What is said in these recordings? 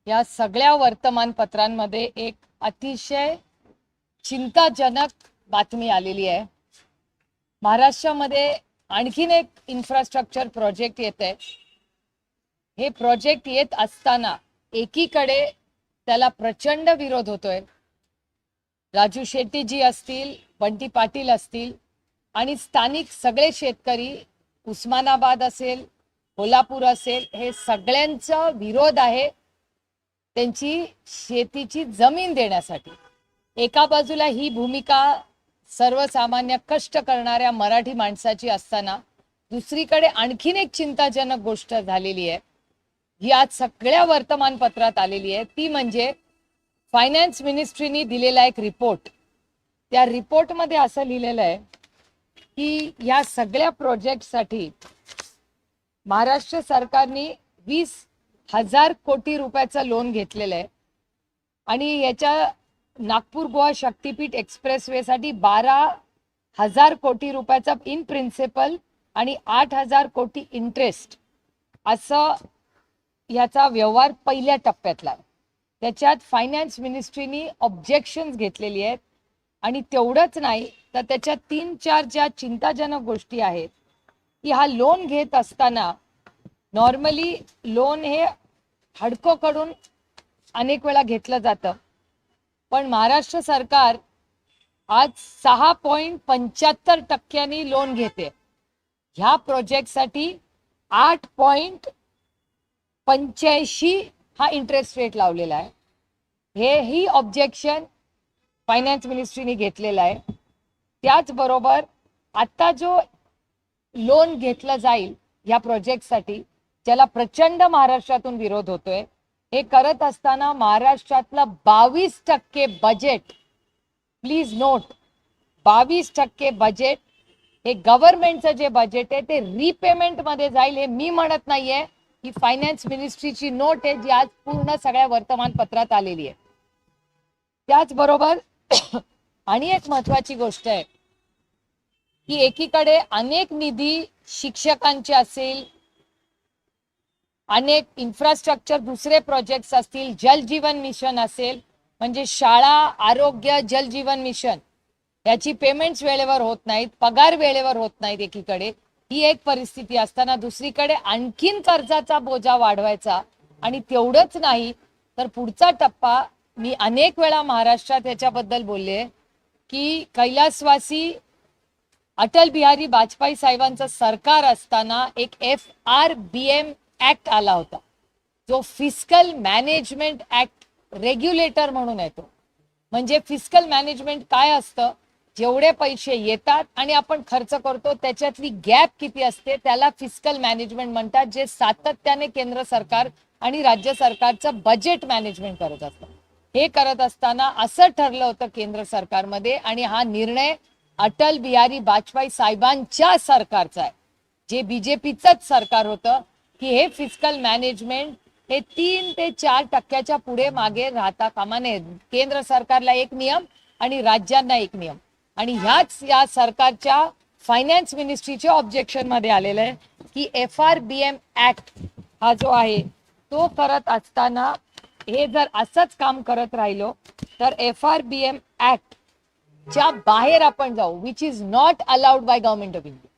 या सगळ्या वर्तमानपत्रांमध्ये एक अतिशय चिंताजनक बातमी आलेली आहे। महाराष्ट्रामध्ये आणखीन एक इन्फ्रास्ट्रक्चर प्रोजेक्ट येते। हे प्रोजेक्ट येत असताना एकीकडे त्याला प्रचंड विरोध होतोय। राजू शेट्टी जी असतील, बंटी पाटील असतील आणि स्थानिक सगळे शेतकरी, उस्मानाबाद असेल, कोल्हापूर असेल, हे सगळ्यांचा विरोध आहे त्यांची शेतीची जमीन देण्यासाठी। एका बाजूला ही भूमिका सर्वसामान्य कष्ट करणाऱ्या मराठी माणसाची असताना दुसरीकडे आणखीन एक चिंताजनक गोष्ट झालेली आहे, ही आज सगळ्या वर्तमानपत्रात आलेली आहे। ती म्हणजे फायनान्स मिनिस्ट्रीने दिलेला एक रिपोर्ट। त्या रिपोर्टमध्ये असं लिहिलेलं आहे की या सगळ्या प्रोजेक्टसाठी महाराष्ट्र सरकारने 20,000 कोटी रुपयाचं लोन घेतलेलं आहे आणि याच्या नागपूर गोवा शक्तीपीठ एक्सप्रेसवे साठी 12,000 कोटी रुपयाचा इन प्रिन्सिपल आणि 8,000 कोटी इंटरेस्ट असं याचा व्यवहार पहिल्या टप्प्यातला आहे। त्याच्यात फायनान्स मिनिस्ट्रीने ऑब्जेक्शन्स घेतलेली आहेत आणि तेवढंच नाही तर त्याच्यात 3-4 ज्या चिंताजनक गोष्टी आहेत की हा लोन घेत असताना नॉर्मली लोन हे हडकोकडून अनेक वेळा घेतलं जातं, पण महाराष्ट्र सरकार आज 6.75% लोन घेते। ह्या प्रोजेक्टसाठी 8.85 हा इंटरेस्ट रेट लावलेला आहे। ही ऑब्जेक्शन फायनान्स मिनिस्ट्रीने घेतलेला आहे। त्याचबरोबर आता जो लोन घेतलं जाईल या प्रोजेक्टसाठी, ज्याला प्रचंड महाराष्ट्रातून विरोध होतोय, हे करत असताना महाराष्ट्रातलं 22% बजेट, प्लीज नोट, 22% बजेट हे गव्हर्नमेंटचं जे बजेट आहे ते रिपेमेंट मध्ये जाईल। हे मी म्हणत नाहीये, ही फायनान्स मिनिस्ट्रीची नोट आहे जी आज पूर्ण सगळ्या वर्तमानपत्रात आलेली आहे। त्याचबरोबर आणि एक महत्वाची गोष्ट आहे की एकीकडे अनेक निधी शिक्षकांचे असेल, अनेक इन्फ्रास्ट्रक्चर दुसरे प्रोजेक्ट्स असतील, जल जीवन मिशन असेल, म्हणजे शाळा, आरोग्य, जल जीवन मिशन याची पेमेंट्स वेळेवर होत नाहीत, पगार वेळेवर होत नाहीत एकीकडे। ही एक परिस्थिती असताना दुसरीकडे आणखीन कर्जाचा बोजा वाढवायचा आणि तेवढंच नाही तर पुढचा टप्पा, मी अनेक वेळा महाराष्ट्रात याच्याबद्दल बोलले की कैलासवासी अटल बिहारी वाजपेयी साहेबांचं सरकार असताना एक FRBM ऍक्ट आला होता, जो फिस्कल मॅनेजमेंट ऍक्ट रेग्युलेटर म्हणून येतो। म्हणजे फिस्कल मॅनेजमेंट काय असतं, जेवढे पैसे येतात आणि आपण खर्च करतो त्याच्यातली गॅप किती असते त्याला फिस्कल मॅनेजमेंट म्हणतात, जे सातत्याने केंद्र सरकार आणि राज्य सरकारचं बजेट मॅनेजमेंट करत असतं। हे करत असताना असं ठरलं होतं केंद्र सरकारमध्ये, आणि हा निर्णय अटल बिहारी वाजपेयी साहेबांच्या सरकारचा आहे, जे बीजेपीचंच सरकार होतं, की हे फिस्कल मॅनेजमेंट हे 3 ते 4% पुढे मागे राहता कामा नये। केंद्र सरकारला एक नियम आणि राज्यांना एक नियम, आणि ह्याच या सरकारच्या फायनान्स मिनिस्ट्रीच्या ऑब्जेक्शन मध्ये आलेलं आहे की FRBM ऍक्ट हा जो आहे तो करत असताना हे जर असंच काम करत राहिलो तर FRBM ऍक्ट च्या बाहेर आपण जाऊ, which is not allowed by government of India.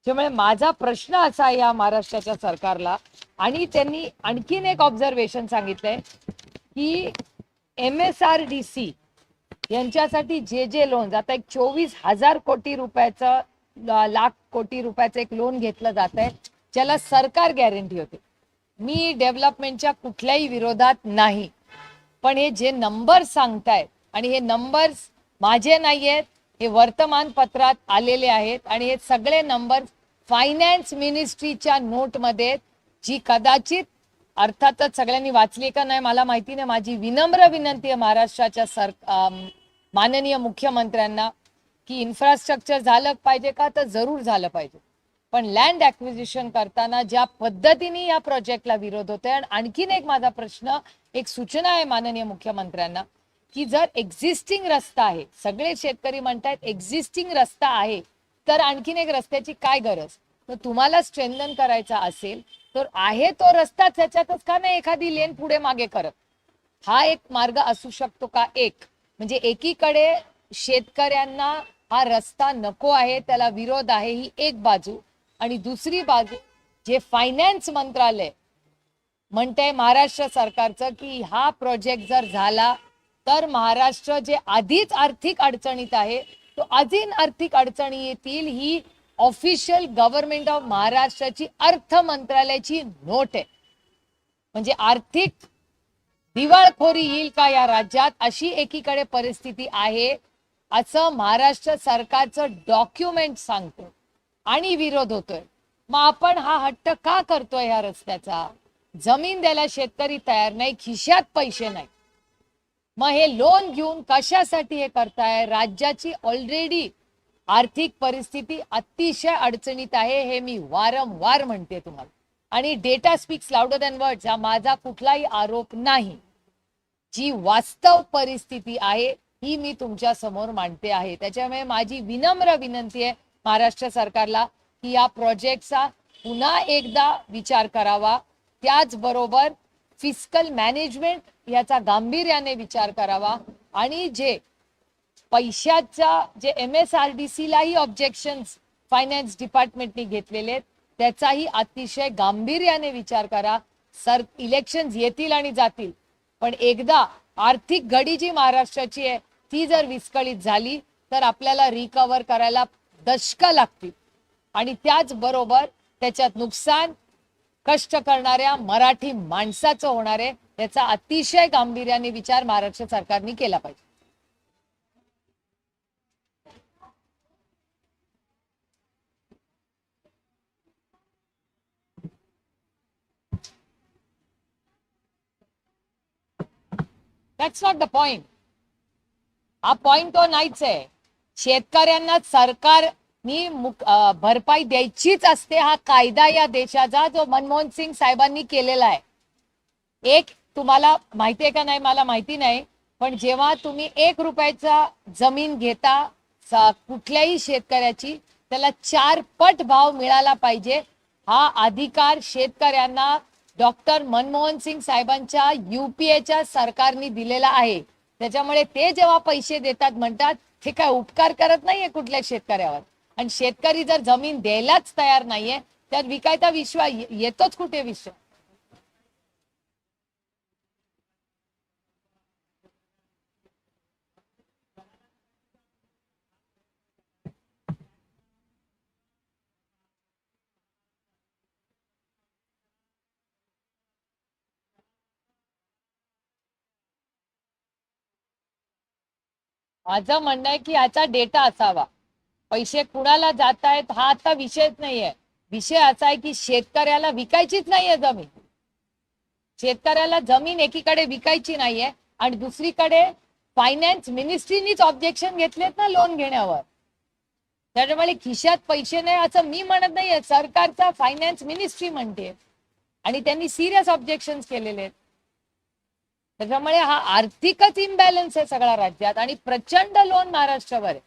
त्यामुळे माझा प्रश्न असा आहे या महाराष्ट्राच्या सरकारला, आणि त्यांनी आणखीन एक ऑब्झर्वेशन सांगितलंय की MSRDC यांच्यासाठी जे लोन आता एक 24,000 कोटी रुपयाचं, लाख कोटी रुपयाचं एक लोन घेतलं जात आहे, ज्याला सरकार गॅरंटी होते। मी डेव्हलपमेंटच्या कुठल्याही विरोधात नाही, पण हे जे नंबर्स सांगतायत, आणि हे नंबर्स माझे नाहीयेत, हे वर्तमानपत्रात आलेले आहेत, आणि हे सगळे नंबर फायनान्स मिनिस्ट्रीच्या नोटमध्ये, जी कदाचित अर्थातच सगळ्यांनी वाचली का नाही मला माहिती नाही। माझी विनम्र विनंती आहे महाराष्ट्राच्या माननीय मुख्यमंत्र्यांना की इन्फ्रास्ट्रक्चर झालं पाहिजे का, तर जरूर झालं पाहिजे, पण लँड ॲक्विजिशन करताना ज्या पद्धतीने या प्रोजेक्टला विरोध होतोय। आणि आणखीन एक माझा प्रश्न, एक सूचना आहे माननीय मुख्यमंत्र्यांना की जर एक्झिस्टिंग रस्ता आहे, सगळे शेतकरी म्हणतात एक्झिस्टिंग रस्ता आहे, तर आणखीन एक रस्त्याची काय गरज? तर तुम्हाला स्ट्रेंथन करायचा असेल तर आहे तो रस्ता त्याच्यातच का नाही एखादी लेन पुढे मागे करत? हा एक मार्ग असू शकतो का? एक म्हणजे एकीकडे शेतकऱ्यांना हा रस्ता नको आहे, त्याला विरोध आहे, ही एक बाजू. आणि दुसरी बाजू जे फायनान्स मंत्रालय म्हणते महाराष्ट्र सरकारचं की हा प्रोजेक्ट जर झाला तर महाराष्ट्र जे आधीच आर्थिक अडचणीत आहे तो अजून आर्थिक अडचणी येतील, ही ऑफिशियल गव्हर्नमेंट ऑफ महाराष्ट्राची अर्थ मंत्रालयाची नोट आहे. म्हणजे आर्थिक दिवाळखोरी येईल का या राज्यात, अशी एकीकडे परिस्थिती आहे असं महाराष्ट्र सरकारचं डॉक्युमेंट सांगतो आणि विरोध होतोय. मग आपण हा हट्ट का करतोय ह्या रस्त्याचा? जमीन द्यायला शेतकरी तयार नाही, खिशात पैसे नाही. मग हे लोन घेऊन कशासाठी हे करताय? राज्याची ऑलरेडी आर्थिक परिस्थिती अतिशय अडचणीत आहे, हे मी वारंवार म्हणते तुम्हाला. आणि data speaks louder than words, हा माझा कुठलाही आरोप नाही. जी वास्तव परिस्थिती आहे ही मी तुमच्या समोर मांडते आहे. त्याच्यामुळे माझी विनम्र विनंती आहे महाराष्ट्र सरकारला की या प्रोजेक्टचा पुन्हा एकदा विचार करावा. त्याचबरोबर फिस्कल मॅनेजमेंट याचा गांभीर्याने विचार करावा आणि जे पैशाचा जे MSRDC लाही ऑब्जेक्शन्स फायनान्स डिपार्टमेंटने घेतलेले त्याचाही अतिशय गांभीर्याने विचार करा. इलेक्शन्स येतील आणि जातील, पण एकदा आर्थिक घडी जी महाराष्ट्राची आहे ती जर विस्कळीत झाली तर आपल्याला रिकव्हर करायला दशकं लागतील. आणि त्याचबरोबर त्याच्यात नुकसान कष्ट करणाऱ्या मराठी माणसाचं होणार आहे. त्याचा अतिशय गांभीर्याने विचार महाराष्ट्र सरकारने केला पाहिजे. That's not the point. हा पॉइंट तो नाहीच आहे. शेतकऱ्यांना सरकारनी भरपाई द्यायचीच असते. हा कायदा या देशाचा जो मनमोहन सिंग साहेबांनी केलेला आहे. एक तुम्हाला माहिती आहे का नाही मला माहिती नाही, पण जेव्हा तुम्ही 1 रुपयाचा जमीन घेता कुठल्याही शेतकऱ्याची, त्याला 4 पट भाव मिळाला पाहिजे. हा अधिकार शेतकऱ्यांना डॉक्टर मनमोहन सिंग साहेबांच्या UPAच्या सरकारने दिलेला आहे. त्याच्यामुळे ते जेव्हा पैसे देतात म्हणतात ते काय उपकार करत नाहीये कुठल्या शेतकऱ्यावर. आणि शेतकरी जर जमीन द्यायलाच तयार नाहीये तर विकायचा विश्वास येतोच कुठे विश्वास? माझं म्हणणं आहे की याचा डेटा असावा. पैसे कुणाला जात आहेत हा आता विषयच नाहीये. विषय असा आहे की शेतकऱ्याला विकायचीच नाहीये जमीन. शेतकऱ्याला जमीन एकीकडे विकायची नाहीये आणि दुसरीकडे फायनान्स मिनिस्ट्रीनीच ऑब्जेक्शन घेतलेत ना लोन घेण्यावर. त्याच्यामुळे खिशात पैसे नाही असं मी म्हणत नाहीये, सरकारचा फायनान्स मिनिस्ट्री म्हणते आणि त्यांनी सिरियस ऑब्जेक्शन केलेले आहेत. त्याच्यामुळे हा आर्थिकच इम्बॅलन्स आहे सगळ्या राज्यात आणि प्रचंड लोन महाराष्ट्रावर आहे.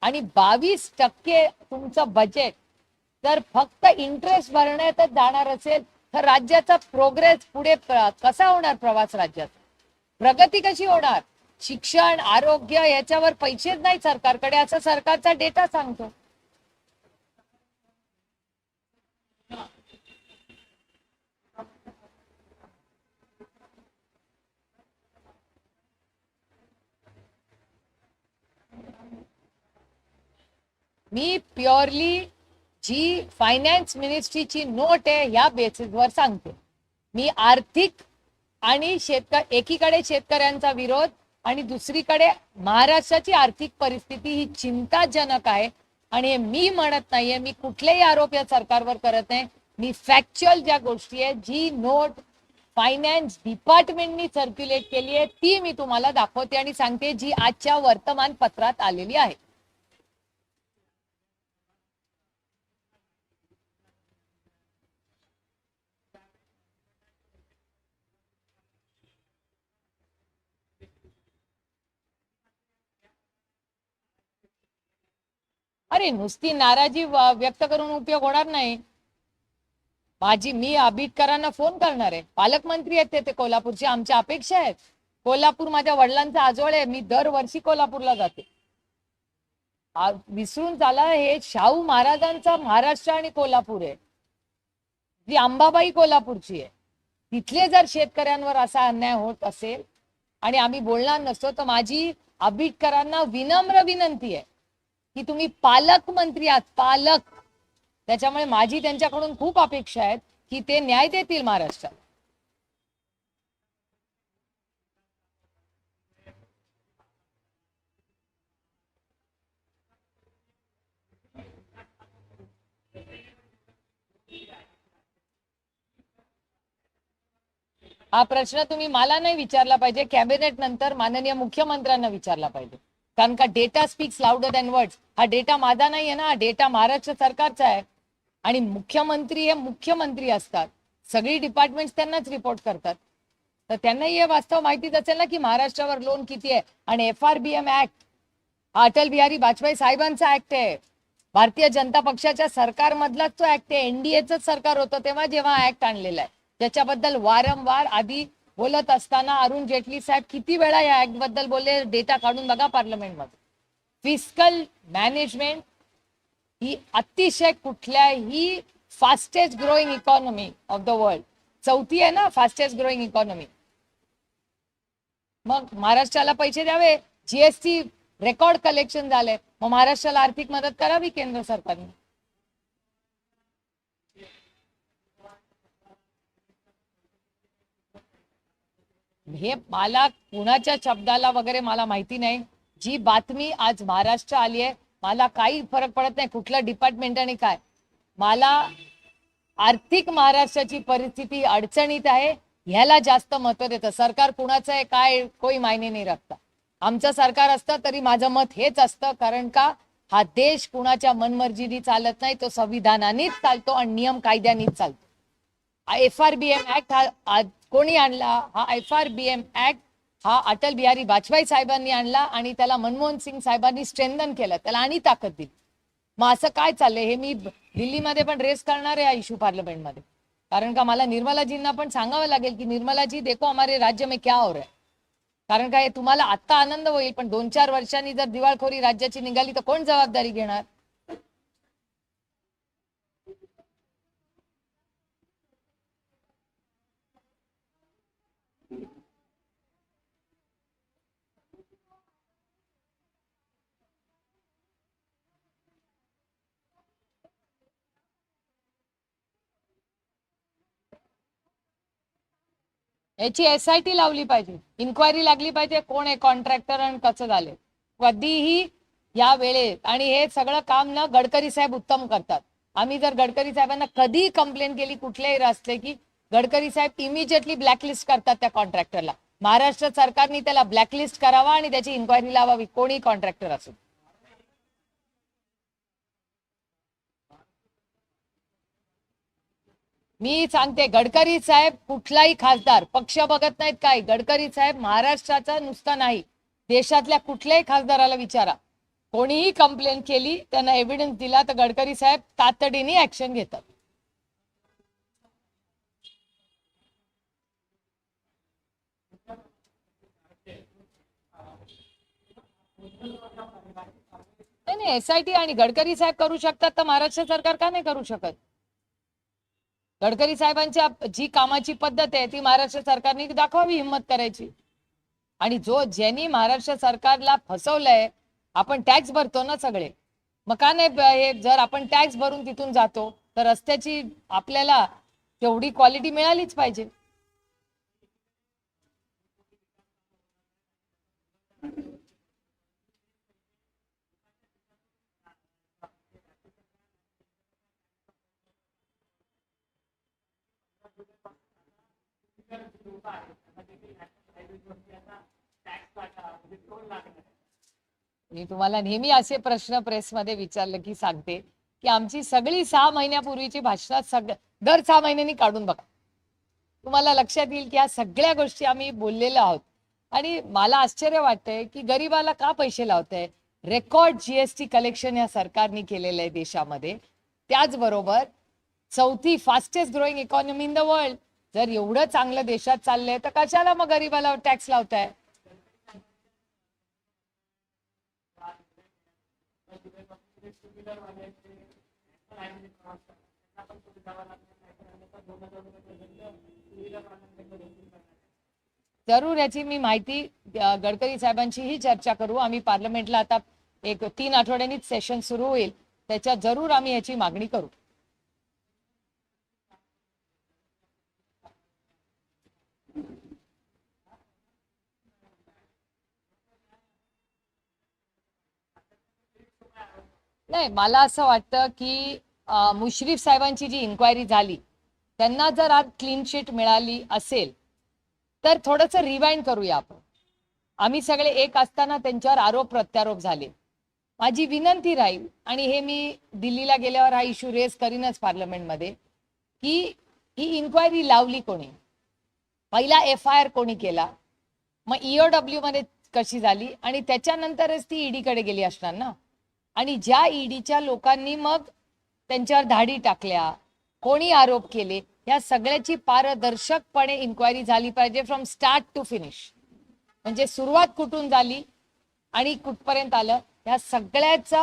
आणि 22% तुमचं बजेट जर फक्त इंटरेस्ट भरण्यातच जाणार असेल तर राज्याचा प्रोग्रेस पुढे कसा होणार? प्रवास राज्यात प्रगती कशी होणार? शिक्षण आरोग्य याच्यावर पैसेच नाही सरकारकडे असं सरकारचा डेटा सांगतो. मी प्युअरली जी फायनान्स मिनिस्ट्रीची नोट आहे या बेसिसवर सांगते. मी आर्थिक आणि एकीकडे शेतकऱ्यांचा विरोध आणि दुसरीकडे महाराष्ट्राची आर्थिक परिस्थिती ही चिंताजनक आहे. आणि मी म्हणत नाहीये, मी कुठलेही आरोप या सरकारवर करत नाही. मी फॅक्च्युअल ज्या गोष्टी आहे जी नोट फायनान्स डिपार्टमेंटनी सर्क्युलेट केली आहे ती मी तुम्हाला दाखवते आणि सांगते, जी आजच्या वर्तमानपत्रात आलेली आहे. अरे नुसती नाराजी व्यक्त करून उपयोग होणार नाही. मी आबिटकरांना फोन करणार आहे. पालकमंत्री आहेत ते कोल्हापूरचे. आमच्या अपेक्षा आहेत. कोल्हापूर माझ्या वडिलांचा आजोळ आहे. मी दरवर्षी कोल्हापूरला जाते. विसरून झाला, हे शाहू महाराजांचा महाराष्ट्र आणि कोल्हापूर आहे. ती अंबाबाई कोल्हापूरची आहे. तिथले जर शेतकऱ्यांवर असा अन्याय होत असेल आणि आम्ही बोलणार नसतो, तर माझी आबिटकरांना विनम्र विनंती आहे की तुम्ही पालकमंत्री आहात, पालक. त्याच्यामुळे माझी त्यांच्याकडून खूप अपेक्षा आहेत की ते न्याय देतील महाराष्ट्रात. हा प्रश्न तुम्ही मला नाही विचारला पाहिजे, कॅबिनेट नंतर माननीय मुख्यमंत्र्यांना विचारला पाहिजे. कारण का data speaks louder than words. हा डेटा माझा नाहीये ना, हा डेटा महाराष्ट्र सरकारचा आहे. आणि मुख्यमंत्री हे मुख्यमंत्री असतात. सगळी डिपार्टमेंट्स त्यांनाच रिपोर्ट करतात. तर त्यांनाही हे वास्तव माहितीच असेल ना की महाराष्ट्रावर लोन किती आहे. आणि FRBM ऍक्ट हा अटल बिहारी वाजपेयी साहेबांचा ऍक्ट आहे. भारतीय जनता पक्षाच्या सरकारमधलाच तो ऍक्ट आहे. NDAच सरकार होतं तेव्हा जेव्हा ऍक्ट आणलेला आहे, त्याच्याबद्दल वारंवार आधी बोलत असताना अरुण जेटली साहेब किती वेळा या ऍक्ट बद्दल बोलले. डेटा काढून बघा पार्लमेंटमध्ये. फिस्कल मॅनेजमेंट ही अतिशय कुठल्याही fastest growing economy of the world, चौथी आहे ना फास्टेस्ट ग्रोईंग इकॉनॉमी. मग महाराष्ट्राला पैसे द्यावे. GST रेकॉर्ड कलेक्शन झाले, मग महाराष्ट्राला आर्थिक मदत करावी केंद्र सरकारने. हे मला कुणाच्या शब्दाला वगैरे मला माहिती नाही. जी बातमी आज महाराष्ट्र आली आहे, मला काही फरक पडत नाही कुठलं डिपार्टमेंट आणि काय. मला आर्थिक महाराष्ट्राची परिस्थिती अडचणीत आहे ह्याला जास्त महत्व देतं. सरकार कुणाचं आहे काय कोई मायने नाही रखता. आमचं सरकार असतं तरी माझं मत हेच असतं, कारण का हा देश कुणाच्या मनमर्जीने चालत नाही, तो संविधानानेच चालतो आणि नियम कायद्यानेच चालतो. FRBM ऍक्ट हा कोणी आणला? हा FRBM ऍक्ट हा अटल बिहारी वाजपेयी साहेबांनी आणला आणि त्याला मनमोहन सिंग साहेबांनी स्ट्रेंथन केलं, त्याला आणि ताकद दिली. मग असं काय चाललंय हे मी दिल्लीमध्ये पण रेस करणार आहे हा इश्यू पार्लमेंटमध्ये. कारण का मला निर्मलाजींना पण सांगावं लागेल की निर्मलाजी देखो हमारे राज्य में क्या हो रहा है. कारण काय तुम्हाला आता आनंद होईल, पण 2-4 वर्षांनी जर दिवाळखोरी राज्याची निघाली तर कोण जबाबदारी घेणार? याची SIT लावली पाहिजे, इन्क्वायरी लागली पाहिजे, कोण आहे कॉन्ट्रॅक्टर आणि कसं झाले कधीही या वेळेत. आणि हे सगळं काम ना गडकरी साहेब उत्तम करतात. आम्ही जर गडकरी साहेबांना कधी कंप्लेंट केली कुठल्याही रस्ते की गडकरी साहेब इमिजिएटली ब्लॅकलिस्ट करतात त्या कॉन्ट्रॅक्टरला. महाराष्ट्र सरकारने त्याला ब्लॅकलिस्ट करावा आणि त्याची इन्क्वायरी लावावी, कोणी कॉन्ट्रॅक्टर असो. मी सांगते गडकरी साहेब कुठलाही खासदार पक्ष बघत नाहीत काय. गडकरी साहेब महाराष्ट्राचा नुसता नाही, देशातल्या कुठल्याही खासदाराला विचारा, कोणीही कंप्लेंट केली त्यांना एव्हिडन्स दिला तर गडकरी साहेब तातडीने ऍक्शन घेतात. नाही SIT आणि गडकरी साहेब करू शकतात तर महाराष्ट्र सरकार का नाही करू शकत? गडकरी साहेबांच्या जी कामाची पद्धत आहे ती महाराष्ट्र सरकारने दाखवावी हिम्मत करायची. आणि ज्यांनी महाराष्ट्र सरकारला फसवलंय, आपण टॅक्स भरतो ना सगळे, मग का नाही हे जर आपण टॅक्स भरून तिथून जातो तर रस्त्याची आपल्याला तेवढी क्वालिटी मिळालीच पाहिजे. मी तुम्हाला नेहमी असे प्रश्न प्रेसमध्ये विचारले की सांगते की आमची सगळी 6 महिन्यापूर्वीची भाषणात दर 6 महिन्यांनी काढून बघा, तुम्हाला लक्षात येईल की या सगळ्या गोष्टी आम्ही बोललेलो आहोत. आणि मला आश्चर्य वाटतंय की गरीबाला का पैसे लावताय. रेकॉर्ड GST कलेक्शन या सरकारने केलेलं आहे देशामध्ये. त्याचबरोबर चौथी fastest growing economy in the world. जर एवढं चांगलं देशात चाललंय तर कशाला मग गरीबाला टॅक्स लावताय? जरूर याची मी माहिती गडकरी साहेबांशीही चर्चा करू. आम्ही पार्लमेंटला आता एक 3 आठवड्यांनीच सेशन सुरू होईल, त्याच्यात जरूर आम्ही याची मागणी करू. नाही, मला असं वाटतं की मुश्रीफ साहेबांची जी इन्क्वायरी झाली त्यांना जर आज क्लीन शीट मिळाली असेल तर थोडंसं रिवाइंड करूया आपण. आम्ही सगळे एक असताना त्यांच्यावर आरोप प्रत्यारोप झाले. माझी विनंती राहील, आणि हे मी दिल्लीला गेल्यावर हा इश्यू रेस करीनच पार्लमेंटमध्ये, की ही इन्क्वायरी लावली कोणी, पहिला FIR कोणी केला, मग EOW मध्ये कशी झाली, आणि त्याच्यानंतरच ती ईडीकडे गेली असणार ना. आणि ज्या ईडीच्या लोकांनी मग त्यांच्यावर धाडी टाकल्या, कोणी आरोप केले, या सगळ्याची पारदर्शकपणे इन्क्वायरी झाली पाहिजे फ्रॉम स्टार्ट टू फिनिश. म्हणजे सुरुवात कुठून झाली आणि कुठपर्यंत आलं, या सगळ्याचा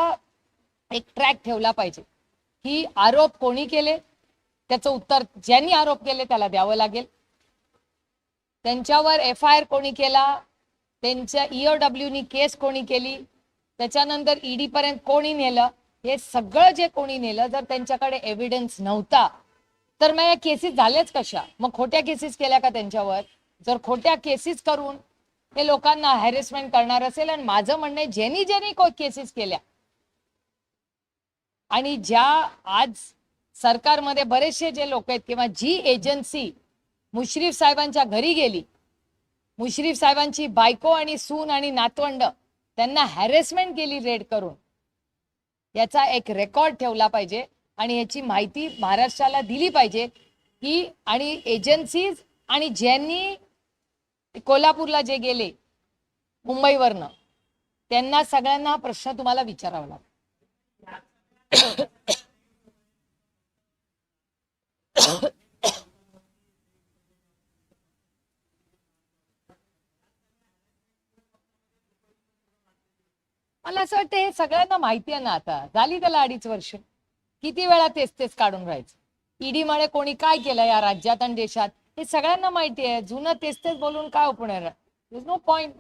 एक ट्रॅक ठेवला पाहिजे. की आरोप कोणी केले त्याचं उत्तर ज्यांनी आरोप केले त्याला द्यावं लागेल. त्यांच्यावर FIR कोणी केला, त्यांच्या EOWनी केस कोणी केली, त्याच्यानंतर ईडी पर्यंत कोणी नेलं, हे सगळं जे कोणी नेलं, जर त्यांच्याकडे एव्हिडन्स नव्हता तर मग या केसेस झाल्याच कशा? मग खोट्या केसेस केल्या का त्यांच्यावर? जर खोट्या केसेस करून हे लोकांना हॅरेसमेंट करणार असेल, आणि माझं म्हणणं आहे ज्यांनी केसेस केल्या आणि ज्या आज सरकारमध्ये बरेचसे जे लोक आहेत किंवा जी एजन्सी मुश्रीफ साहेबांच्या घरी गेली, मुश्रीफ साहेबांची बायको आणि सून आणि नातवंड त्यांना हॅरेसमेंट केली रेड करून, याचा एक रेकॉर्ड ठेवला पाहिजे आणि याची माहिती महाराष्ट्राला दिली पाहिजे. की आणि एजन्सीज आणि ज्यांनी कोल्हापूरला जे गेले मुंबईवरनं, त्यांना सगळ्यांना प्रश्न तुम्हाला विचारावा लागेल. मला असं वाटतं हे सगळ्यांना माहिती आहे ना. आता झाली त्याला 2.5 वर्ष, किती वेळा तेच तेच काढून राहायचं. ईडीमुळे कोणी काय केलं या राज्यात आणि देशात हे सगळ्यांना माहिती आहे. जुनं तेच तेच बोलून काय उपयोग, नो पॉइंट.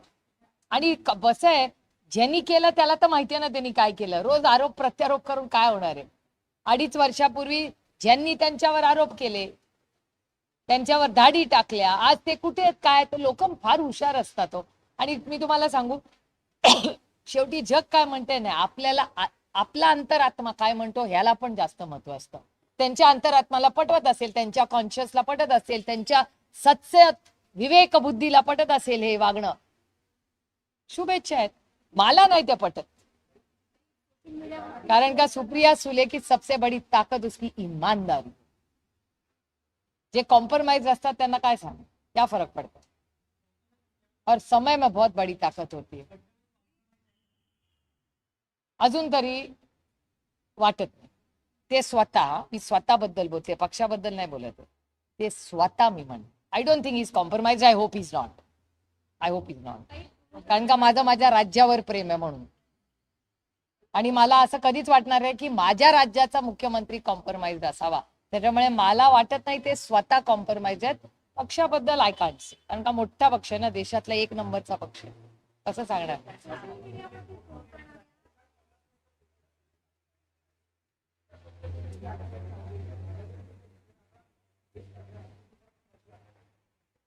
आणि कसं आहे, ज्यांनी केलं त्याला तर माहिती आहे ना त्यांनी काय केलं. रोज आरोप प्रत्यारोप करून काय होणार आहे? 2.5 वर्षापूर्वी ज्यांनी त्यांच्यावर आरोप केले, त्यांच्यावर धाडी टाकल्या, आज ते कुठे आहेत काय? तर लोक फार हुशार असतात हो. आणि मी तुम्हाला सांगू, शेवटी जग काय म्हणते ना, आपल्याला आपला अंतरात्मा काय म्हणतो ह्याला पण जास्त महत्व असतं. त्यांच्या अंतरात्माला पटवत असेल, त्यांच्या कॉन्शियसला पटत असेल, त्यांच्या सत्य विवेक बुद्धीला पटत असेल हे वागणं, शुभेच्छा आहेत. मला नाही ते पटत. कारण का सुप्रिया सुले की सबसे बड़ी ताकत उसकी ईमानदारी. जे कॉम्प्रोमाइज असतात त्यांना काय सांग, क्या फरक पडतो. और समय में बहुत बड़ी ताकत होती है. अजून तरी वाटत नाही. ते स्वतः, मी स्वतःबद्दल बोलते, पक्षाबद्दल नाही बोलत. ते स्वतः मी म्हणते, I don't think is compromise. I hope is not. I hope is not. कारण का माझ्या राज्यावर प्रेम आहे म्हणून. आणि मला असं कधीच वाटणार आहे की माझ्या राज्याचा मुख्यमंत्री कॉम्प्रोमाइज असावा. त्याच्यामुळे मला वाटत नाही ते स्वतः कॉम्प्रोमाइज आहेत. पक्षाबद्दल आय कांट से. कारण का मोठा पक्ष आहे ना, देशातला 1 नंबरचा पक्ष आहे. कसं सांगणार?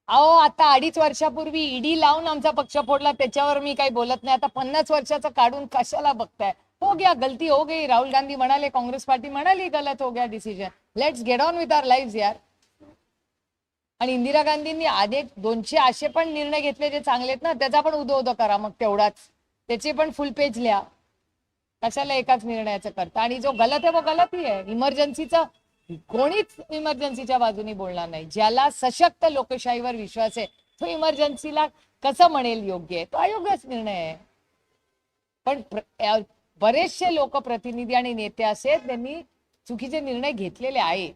अहो, आता 2.5 वर्षापूर्वी ईडी लावून आमचा पक्ष फोडला, त्याच्यावर मी काही बोलत नाही. आता 50 वर्षाचं काढून कशाला बघताय? हो गया, गलती हो गई. राहुल गांधी म्हणाले, काँग्रेस पार्टी म्हणाली गलत हो गया decision. Let's get on with our live यार. आणि इंदिरा गांधींनी अनेक 200 असे पण निर्णय घेतले जे चांगले आहेत ना, त्याचा पण उदो करा मग तेवढाच. त्याचे पण फुल पेज लिहा. कशाला एकाच निर्णयाचं करता? आणि जो गलत आहे वो गलत ही आहे. इमर्जन्सीचं कोणीच इमर्जन्सीच्या बाजूने बोलणार नाही. ज्याला सशक्त लोकशाहीवर विश्वास आहे तो इमर्जन्सीला कसं म्हणेल योग्य आहे? तो अयोग्यच निर्णय आहे. पण बरेचसे लोकप्रतिनिधी आणि नेते असे त्यांनी चुकीचे निर्णय घेतलेले आहेत.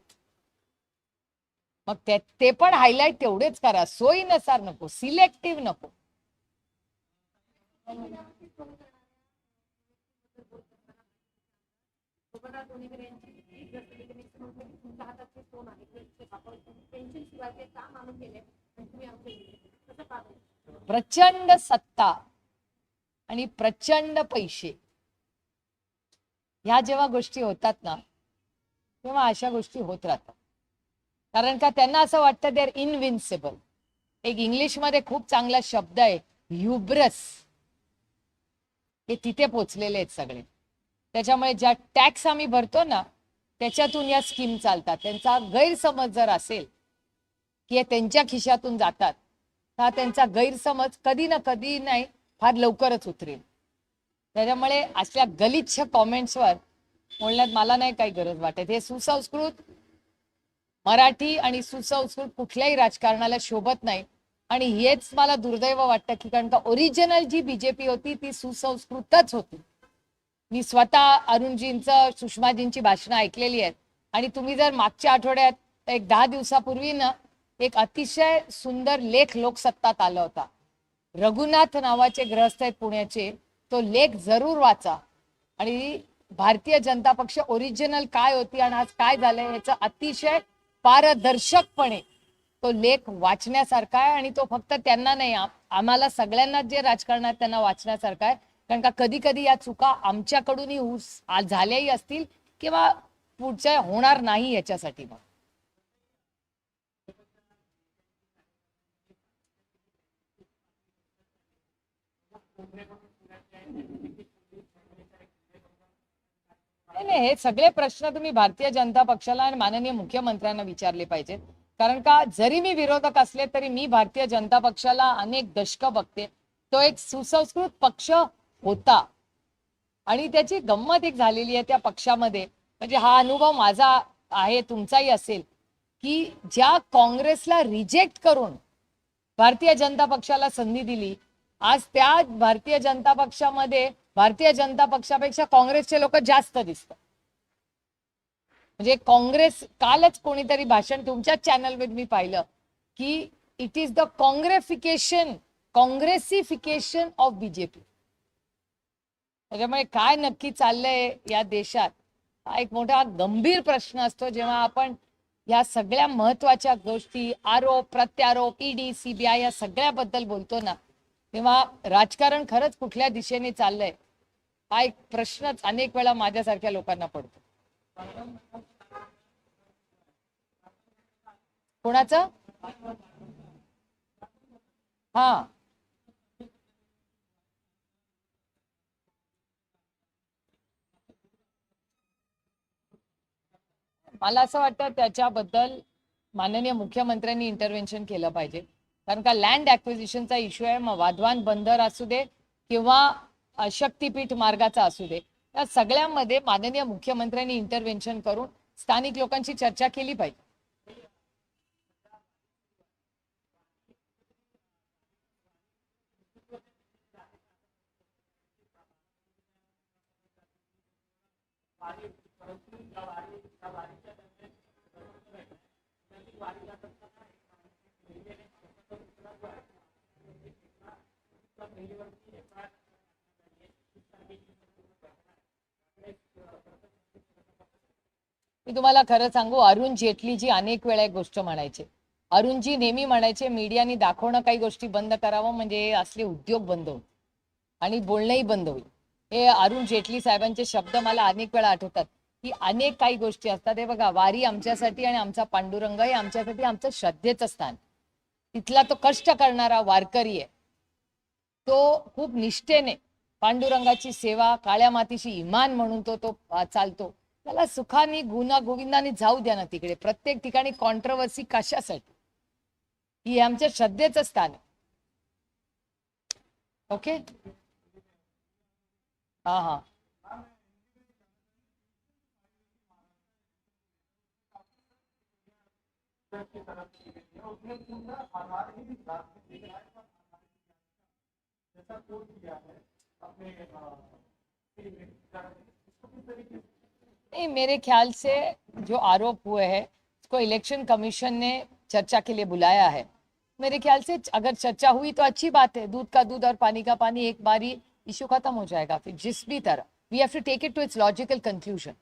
मग ते पण हायलाइट तेवढेच करा, सोयीनुसार नको, सिलेक्टिव्ह नको. प्रचंड सत्ता आणि प्रचंड पैसे ह्या जेव्हा गोष्टी होतात ना, तेव्हा अशा गोष्टी होत राहतात. कारण का त्यांना असं वाटतं दे आर इनविन्सिबल. एक इंग्लिशमध्ये खूप चांगला शब्द आहे ह्युब्रस. हे तिथे पोचलेले आहेत सगळे. त्याच्यामुळे ज्या टॅक्स आम्ही भरतो ना, त्याच्यातून या स्कीम चालतात. त्यांचा गैरसमज जर असेल की त्यांच्या खिशातून जातात, तर त्यांचा गैरसमज कधी ना कधी नाही फार लवकरच उतरेल. त्याच्यामुळे अशा गलिच्छ कॉमेंट्सवर बोलण्यात मला नाही काही गरज वाटत. हे सुसंस्कृत मराठी आणि सुसंस्कृत कुठल्याही राजकारणाला शोभत नाही. आणि हेच मला दुर्दैव वाटतं की कारण का ओरिजिनल जी बीजेपी होती ती सुसंस्कृतच होती. मी स्वतः अरुणजींचं, सुषमाजींची भाषणं ऐकलेली आहेत. आणि तुम्ही जर मागच्या आठवड्यात एक 10 दिवसापूर्वी ना एक अतिशय सुंदर लेख लोकसत्तात आला होता. रघुनाथ नावाचे ग्रहस्थ आहेत पुण्याचे, तो लेख जरूर वाचा. आणि भारतीय जनता पक्ष ओरिजिनल काय होती आणि आज काय झालंय याचं अतिशय पारदर्शकपणे तो लेख वाचण्यासारखा आहे. आणि तो फक्त त्यांना नाही, आम्हाला सगळ्यांना जे राजकारणात त्यांना वाचण्यासारखा आहे. कारण का कधी कधी या चुका आमच्याकडूनही झाल्याही असतील किंवा पुढच्या होणार नाही याच्यासाठी. मग नाही, हे सगळे प्रश्न तुम्ही भारतीय जनता पक्षाला आणि माननीय मुख्यमंत्र्यांना विचारले पाहिजेत. कारण का जरी मी विरोधक असले तरी मी भारतीय जनता पक्षाला अनेक दशक बघते. तो एक सुसंस्कृत पक्ष होता आणि त्याची गंमत एक झालेली आहे त्या पक्षामध्ये. म्हणजे हा अनुभव माझा आहे, तुमचाही असेल, की ज्या काँग्रेसला रिजेक्ट करून भारतीय जनता पक्षाला संधी दिली, आज त्या भारतीय जनता पक्षामध्ये भारतीय जनता पक्षापेक्षा काँग्रेसचे लोक जास्त दिसतात. म्हणजे काँग्रेस, कालच कोणीतरी भाषण तुमच्याच चॅनलवर मी पाहिलं की it is the Congressification of BJP. त्याच्यामुळे काय नक्की चाललंय या देशात हा एक मोठा गंभीर प्रश्न असतो. जेव्हा आपण या सगळ्या महत्वाच्या गोष्टी, आरोप प्रत्यारोप, ईडी सीबीआय या सगळ्याबद्दल बोलतो ना, तेव्हा राजकारण खरंच कुठल्या दिशेने चाललंय हा एक प्रश्नच अनेक वेळा माझ्यासारख्या लोकांना पडतो. कोणाचं? हा, मला असं वाटतं त्याच्याबद्दल माननीय मुख्यमंत्र्यांनी इंटरव्हेन्शन केलं पाहिजे. कारण का लँड ॲक्विजिशनचा इश्यू आहे, मग वाधवान बंदर असू दे किंवा शक्तीपीठ मार्गाचा असू दे, या सगळ्यामध्ये माननीय मुख्यमंत्र्यांनी इंटरव्हेन्शन करून स्थानिक लोकांशी चर्चा केली पाहिजे. मी तुम्हाला खरं सांगू, अरुण जेटलीजी अनेक वेळा एक गोष्ट म्हणायचे. अरुणजी नेहमी म्हणायचे मीडियानी दाखवणं काही गोष्टी बंद करावं, म्हणजे असले उद्योग बंद होईल आणि बोलणंही बंद होईल. हे अरुण जेटली साहेबांचे शब्द मला अनेक वेळा आठवतात की अनेक काही गोष्टी असतात. हे बघा, वारी आमच्यासाठी आणि आमचा पांडुरंग हे आमच्यासाठी आमचं श्रद्धेचं स्थान. तिथला तो कष्ट करणारा वारकरी आहे, तो खूप निष्ठेने पांडुरंगाची सेवा, काळ्या मातीशी इमान म्हणून तो चालतो. त्याला सुखाने गुना गोविंदाने जाऊ द्या ना तिकडे. प्रत्येक ठिकाणी कॉन्ट्रोवर्सी कशासाठी? ही आमच्या श्रद्धेचं स्थान आहे. ओके, हा हा. नहीं, मेरे ख्याल से जो आरोप हुए हैं उसको इलेक्शन कमीशन ने चर्चा के लिए बुलाया है। मेरे ख्याल से अगर चर्चा हुई तो अच्छी बात है, दूध का दूध और पानी का पानी, एक बारी इश्यू खत्म हो जाएगा। फिर जिस भी तरह we have to take it to its logical conclusion.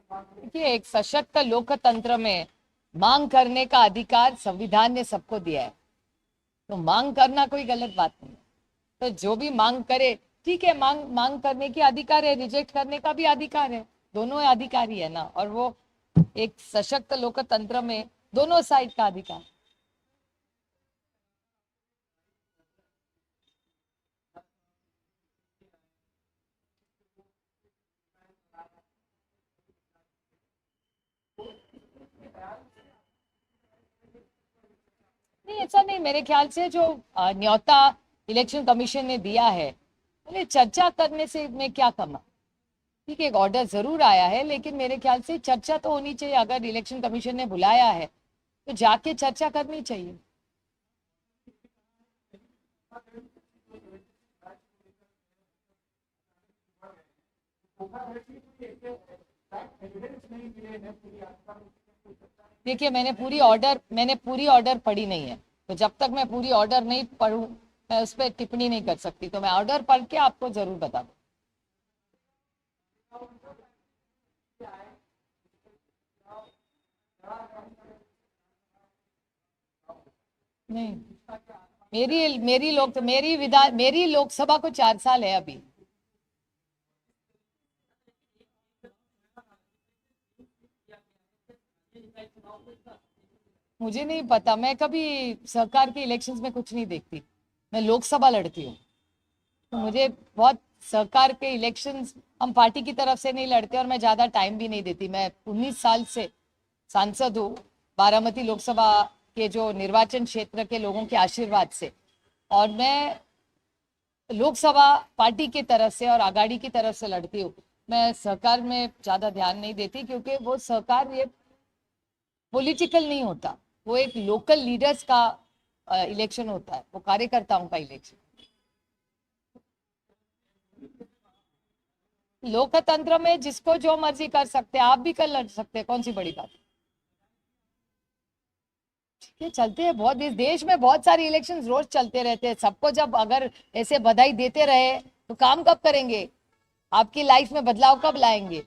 देखिए, एक सशक्त लोकतंत्र में मांग करने का अधिकार संविधान ने सबको दिया है, तो मांग करना कोई गलत बात नहीं है। तो जो भी मांग करे ठीक है, मांग मांग करने की अधिकार है, रिजेक्ट करने का भी अधिकार है, दोनों अधिकारी है ना। और वो एक सशक्त लोकतंत्र में दोनों साइड का अधिकार। नहीं, ऐसा नहीं, मेरे ख्याल से जो न्योता इलेक्शन कमीशन ने दिया है, बोले चर्चा करने से में क्या कमा। ठीक है, एक ऑर्डर जरूर आया है, लेकिन मेरे ख्याल से चर्चा तो होनी चाहिए। अगर इलेक्शन कमीशन ने बुलाया है तो जाके चर्चा करनी चाहिए। देखिए, मैंने पूरी ऑर्डर पढ़ी नहीं है, तो जब तक मैं पूरी ऑर्डर नहीं पढ़ूं मैं उस पर टिप्पणी नहीं कर सकती। तो मैं ऑर्डर पढ़ के आपको जरूर बता दूं। नहीं, मेरी लोकसभा को 4 साल है अभी। मुझे नहीं पता, मैं कभी सरकार के इलेक्शंस में कुछ नहीं देखती। मैं लोकसभा लड़ती हूँ, तो मुझे बहुत सरकार के इलेक्शंस हम पार्टी की तरफ से नहीं लड़ते, और मैं ज्यादा टाइम भी नहीं देती। मैं 19 साल से सांसद हूँ बारामती लोकसभा के जो निर्वाचन क्षेत्र के लोगों के आशीर्वाद से। और मैं लोकसभा पार्टी की तरफ से और आघाड़ी की तरफ से लड़ती हूँ। मैं सरकार में ज्यादा ध्यान नहीं देती, क्योंकि वो सरकार ये पॉलिटिकल नहीं होता, वो एक लोकल लीडर्स का इलेक्शन होता है, वो कार्यकर्ताओं का इलेक्शन। लोकतंत्र में जिसको जो मर्जी कर सकते हैं, आप भी कर लड़ सकते हैं, कौन सी बड़ी बात है। ठीक है, चलते हैं। बहुत इस देश में बहुत सारे इलेक्शन रोज चलते रहते हैं। सबको जब अगर ऐसे बधाई देते रहे तो काम कब करेंगे, आपकी लाइफ में बदलाव कब लाएंगे।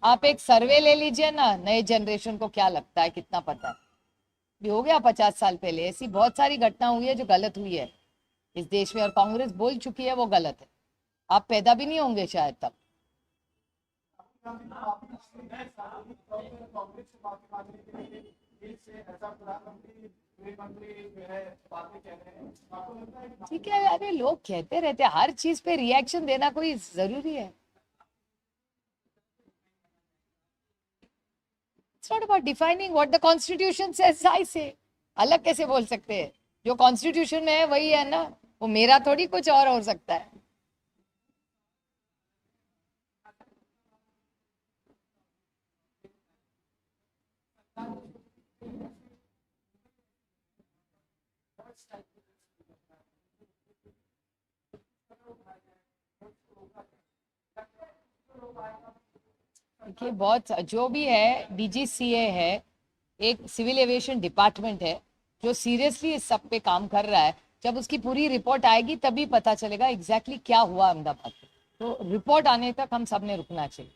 आप एक सर्वे ले लीजिए ना, नए जनरेशन को क्या लगता है, कितना पता है। भी हो गया 50 साल पहले ऐसी बहुत सारी घटना हुई है जो गलत हुई है इस देश में, और कांग्रेस बोल चुकी है वो गलत है। आप पैदा भी नहीं होंगे शायद तब। ठीक है, अरे लोग कहते रहते हैं, हर चीज पे रिएक्शन देना कोई जरूरी है। It's not about defining what the constitution says, I say अलग कैसे बोल सकते हैं। जो कॉन्स्टिट्यूशन में है वही है ना, वो मेरा थोड़ी कुछ और हो सकता है। देखिए, बहुत जो भी है, डीजीसीए है, एक सिविल एविएशन डिपार्टमेंट है जो सीरियसली इस सब पे काम कर रहा है। जब उसकी पूरी रिपोर्ट आएगी तभी पता चलेगा एग्जैक्टली क्या हुआ अहमदाबाद में। तो रिपोर्ट आने तक हम सब ने रुकना चाहिए।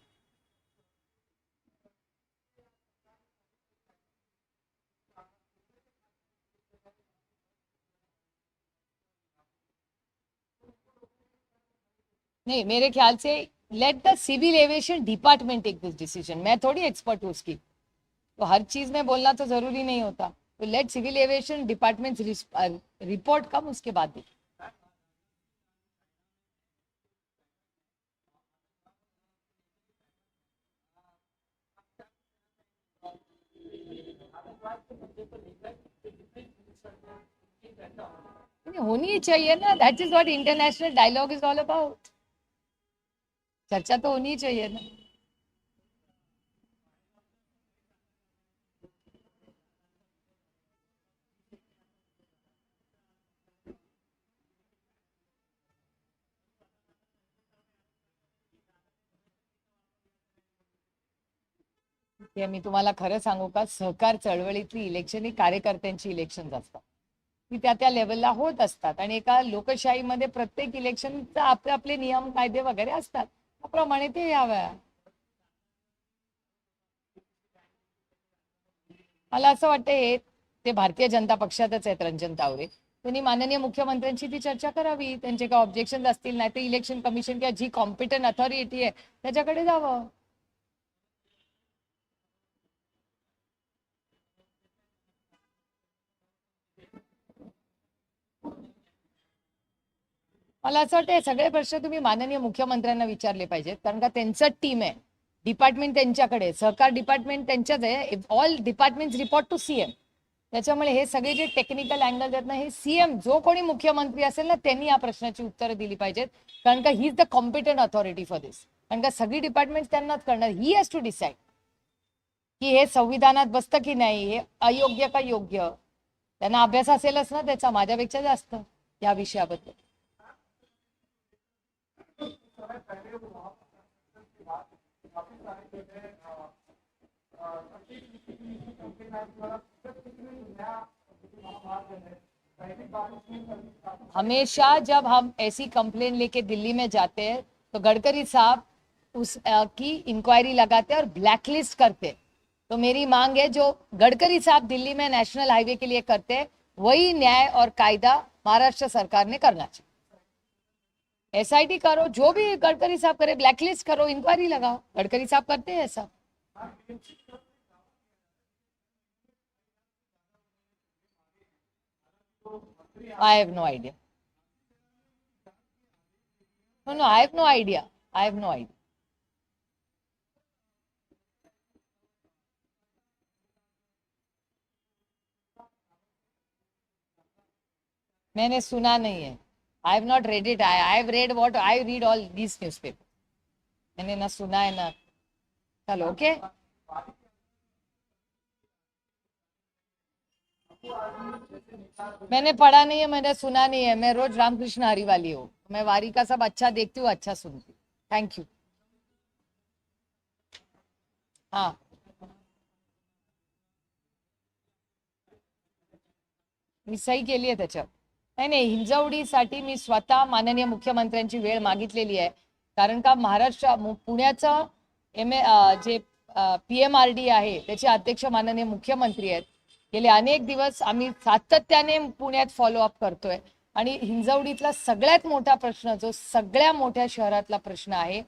नहीं, मेरे ख्याल से let the civil aviation department take this decision. मैं थोड़ी एक्सपर्ट हूँ उसकी, तो हर चीज में बोलना तो जरूरी नहीं होता। तो let civil aviation department report come, उसके बाद देखिए। होनी ही चाहिए ना, that is what international dialogue is all about. चर्चा तो होनी ही चाहिए ना। ते मी तुम्हाला खरं सांगू का, सहकार चळवळीतली इलेक्शन ही कार्यकर्त्यांची इलेक्शन असतात, ती त्या त्या लेवलला होत असतात आणि एका लोकशाहीमध्ये प्रत्येक इलेक्शनचा आपले आपले नियम कायदे वगैरे असतात, त्याप्रमाणे ते याव्या। मला असं वाटतं हे ते भारतीय जनता पक्षातच आहेत रंजन तावरे, त्यांनी माननीय मुख्यमंत्र्यांशी ती चर्चा करावी, त्यांचे काय ऑब्जेक्शन असतील नाही तर इलेक्शन कमिशन किंवा जी कॉम्पिटंट अथॉरिटी आहे त्याच्याकडे जावं। मला असं वाटतं सगळे प्रश्न तुम्ही माननीय मुख्यमंत्र्यांना विचारले पाहिजेत, कारण का त्यांचं टीम आहे, डिपार्टमेंट त्यांच्याकडे, सहकार डिपार्टमेंट त्यांच्याच आहे, all department report to CM. त्याच्यामुळे हे सगळे जे टेक्निकल अँगल आहेत ना, हे सीएम जो कोणी मुख्यमंत्री असेल ना त्यांनी या प्रश्नाची उत्तरं दिली पाहिजेत, कारण का he is the competent authority for this, कारण का सगळी डिपार्टमेंट त्यांनाच करणार, ही हॅज टू डिसाइड की हे संविधानात बसतं की नाही, हे अयोग्य का योग्य। त्यांना अभ्यास असेलच ना त्याचा, माझ्यापेक्षा जास्त या विषयाबद्दल। हमेशा जब हम ऐसी कंप्लेन लेके दिल्ली में जाते हैं तो गडकरी साहब उस की इंक्वायरी लगाते हैं और ब्लैकलिस्ट करते हैं। तो मेरी मांग है जो गडकरी साहब दिल्ली में नेशनल हाईवे के लिए करते हैं वही न्याय और कायदा महाराष्ट्र सरकार ने करना चाहिए। एसआईटी करो, जो भी गडकरी साहब करे, ब्लैकलिस्ट करो, इंक्वायरी लगाओ, गडकरी साहब करते हैं ऐसा। I have no idea, no I have no idea, I have no idea. मैंने सुना नहीं है, I have not read it, I have read what I read all this newspaper. मैंने ना सुना है ना। चलो ओके। मैंने पढ़ा नहीं है, मैंने सुना नहीं है, मैं रोज रामकृष्ण हरी वाली हूँ, मैं वारी का सब अच्छा देखती हूँ, अच्छा सुनती हूँ। Thank you. हाँ, मी सही केली आहे त्याच्यावर। नाही नाही, हिंजवडीसाठी मी स्वतः माननीय मुख्यमंत्र्यांची वेळ मागितलेली आहे, कारण का महाराष्ट्र पुण्याचं जे PMRD आहे त्याचे अध्यक्ष माननीय मुख्यमंत्री आहेत। गेले अनेक दिवस आम्ही सातत्याने पुण्यात फॉलोअप करतोय आणि हिंजवडीतला सगळ्यात मोठा प्रश्न जो सगळ्या मोठ्या शहरातला प्रश्न आहे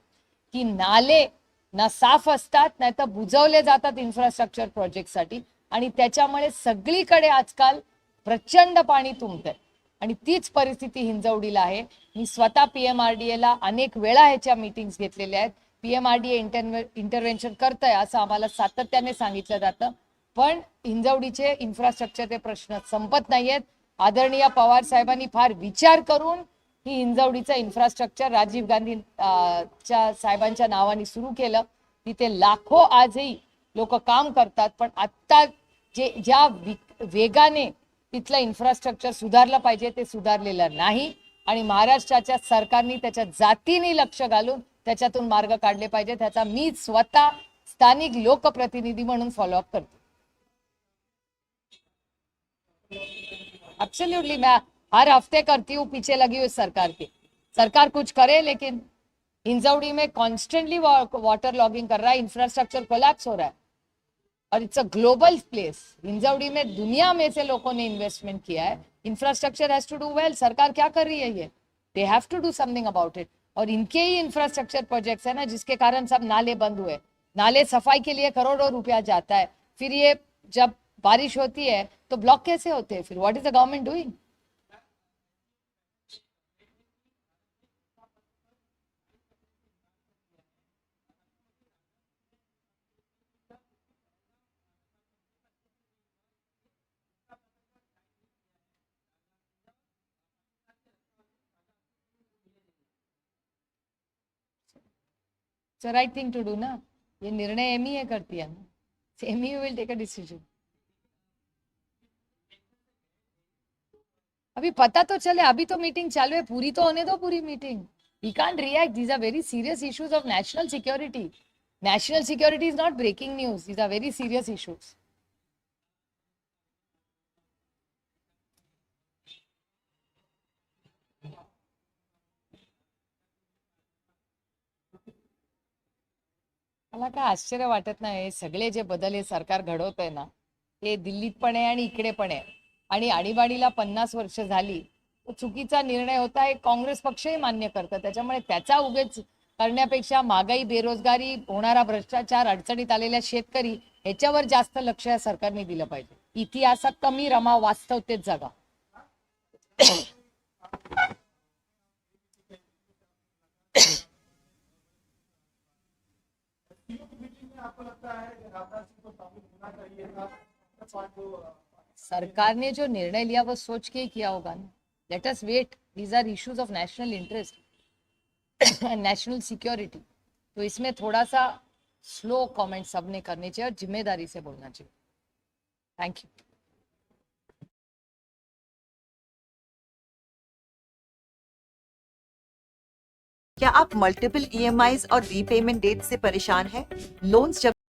की नाले ना साफ असतात नाही तर बुजवले जातात इन्फ्रास्ट्रक्चर प्रोजेक्टसाठी, आणि त्याच्यामुळे सगळीकडे आजकाल प्रचंड पाणी तुंबतंय आणि तीच परिस्थिती हिंजवडीला आहे। मी स्वतः PMRDA ला अनेक वेळा ह्याच्या मीटिंग्स घेतलेल्या आहेत, PMRDA इंटरव्हेन्शन करतंय असं आम्हाला सातत्याने सांगितलं जातं, पण हिंजवडीचे इन्फ्रास्ट्रक्चरचे प्रश्न संपत नाहीयेत। आदरणीय पवार साहेबांनी फार विचार करून ही हिंजवडीचं इन्फ्रास्ट्रक्चर राजीव गांधी च्या साहेबांच्या नावाने सुरू केलं, तिथे लाखो आजही लोक काम करतात, पण आता ज्या वेगाने तिथलं इन्फ्रास्ट्रक्चर सुधारलं पाहिजे ते सुधारलेलं नाही, आणि महाराष्ट्राच्या सरकारने त्याच्या जातीने लक्ष घालून त्याच्यातून मार्ग काढले पाहिजे, त्याचा मी स्वतः स्थानिक लोकप्रतिनिधी म्हणून फॉलोअप करते। एब्सोल्युटली, मैं हर हफ्ते करती हूँ, पीछे लगी हुई सरकार के, सरकार कुछ करे, लेकिन हिंजवड़ी में कॉन्स्टेंटली वाटर लॉगिंग कर रहा है, इंफ्रास्ट्रक्चर कोलैप्स हो रहा है, और it's a global place. Hinjewadi में दुनिया में से लोगों ने इन्वेस्टमेंट किया है, infrastructure has to do well. सरकार क्या कर रही है, ये they have to do something about it. और इनके ही इंफ्रास्ट्रक्चर प्रोजेक्ट्स है ना जिसके कारण सब नाले बंद हुए, नाले सफाई के लिए करोड़ों रुपया जाता है, फिर ये जब बारिश होती है तो ब्लॉक कैसे होते हैं, फिर what is the government doing. It's right thing to do ना. ये निर्णय एमईए करती है ना. MEA will take a decision. अभी पता तो चले. अभी तो मीटिंग चालू है. पूरी तो होने दो पूरी meeting. We can't react. These are very serious issues of national security. National security is not breaking news. These are very serious issues. मला काय आश्चर्य वाटत नाही. हे सगळे जे बदल हे सरकार घडवत आहे ना, ते दिल्लीत पण आहे आणि इकडे पण आहे. आणि आणीबाणीला 50 वर्ष झाली. तो चुकीचा निर्णय होता हे काँग्रेस पक्षही मान्य करतं. त्याच्यामुळे त्याचा उगेच करण्यापेक्षा महागाई, बेरोजगारी, होणारा भ्रष्टाचार, अडचणीत आलेल्या शेतकरी ह्याच्यावर जास्त लक्ष या सरकारने दिलं पाहिजे. इतिहासात कमी रमा, वास्तवतेत जगा. सरकार ने जो निर्णय लिया वो सोच के ही किया होगा ना. Let us wait. These are issues of national interest, national security. तो इसमें थोड़ा सा स्लो कमेंट सबने करने चाहिए और जिम्मेदारी से बोलना चाहिए. Thank you. क्या आप मल्टीपल ईएमआईज और रीपेमेंट डेट से परेशान हैं? लोन्स जब